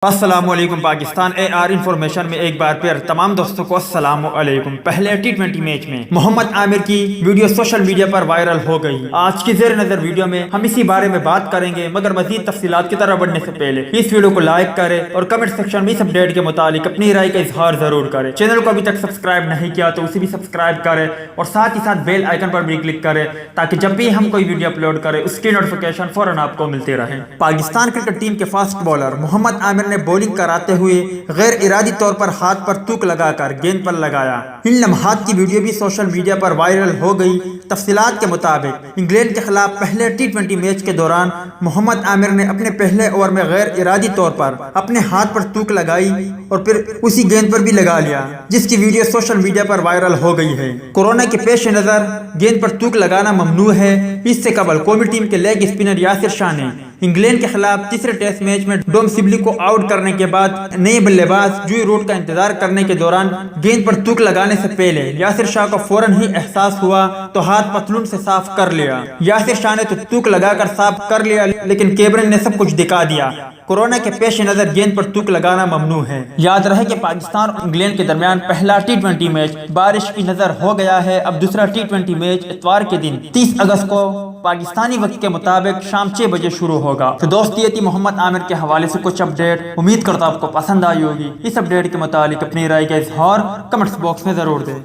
السلام علیکم پاکستان اے are information میں ایک بار پھر تمام دوستوں کو السلام علیکم۔ پہلے ٹی20 میچ میں محمد عامر کی ویڈیو سوشل میڈیا پر وائرل ہو گئی۔ آج کی زیر نظر ویڈیو میں ہم اسی بارے میں بات کریں گے، مگر مزید تفصیلات کی طرف بڑھنے سے پہلے اس ویڈیو کو لائک کریں اور کمنٹ سیکشن میں اس اپڈیٹ کے متعلق اپنی رائے کا اظہار ضرور کریں۔ چینل کو ابھی تک سبسکرائب نہیں کیا تو اسے بھی سبسکرائب کریں اور ساتھ ہی ساتھ بیل آئیکن پر بھی کلک کریں تاکہ جب بھی ہم کوئی ویڈیو اپلوڈ کریں اس کی نوٹیفیکیشن فوراً آپ کو ملتی رہے۔ پاکستان کرکٹ ٹیم کے فاسٹ بالر محمد عامر نے بولنگ کراتے ہوئے غیر ارادی طور پر ہاتھ پر تھوک لگا کر گیند پر لگایا۔ ان لمحات کی ویڈیو بھی سوشل میڈیا پر وائرل ہو گئی۔ تفصیلات کے مطابق انگلینڈ کے خلاف پہلے ٹی20 میچ کے دوران محمد عامر نے اپنے پہلے اوور میں غیر ارادی طور پر اپنے ہاتھ پر تھوک لگائی اور پھر اسی گیند پر بھی لگا لیا، جس کی ویڈیو سوشل میڈیا پر وائرل ہو گئی ہے۔ کورونا کے پیش نظر گیند پر تھوک لگانا ممنوع ہے۔ اس سے قبل قومی ٹیم کے لیگ اسپنر یاسر شاہ نے انگلینڈ کے خلاف تیسرے ٹیسٹ میچ میں ڈوم سبلی کو آؤٹ کرنے کے بعد نئے بلے باز جوئی روٹ کا انتظار کرنے کے دوران گیند پر تھوک لگانے سے پہلے یاسر شاہ کو فوراً ہی احساس ہوا تو ہاتھ پتلون سے صاف کر لیا۔ یاسر شاہ نے تو تھوک لگا کر صاف کر لیا، لیکن کیمرن نے سب کچھ دکھا دیا۔ کورونا کے پیش نظر گیند پر تھوک لگانا ممنوع ہے۔ یاد رہے کہ پاکستان اور انگلینڈ کے درمیان پہلا ٹی20 میچ بارش کی نظر ہو گیا ہے۔ اب دوسرا ٹی20 میچ اتوار کے دن 30 اگست کو پاکستانی وقت کے مطابق شام 6 بجے شروع ہوگا۔ تو دوست یہ تھی محمد عامر کے حوالے سے کچھ اپڈیٹ، امید کرتا ہوں آپ کو پسند آئی ہوگی۔ اس اپڈیٹ کے متعلق اپنی رائے کا اظہار کمنٹس باکس میں ضرور دیں۔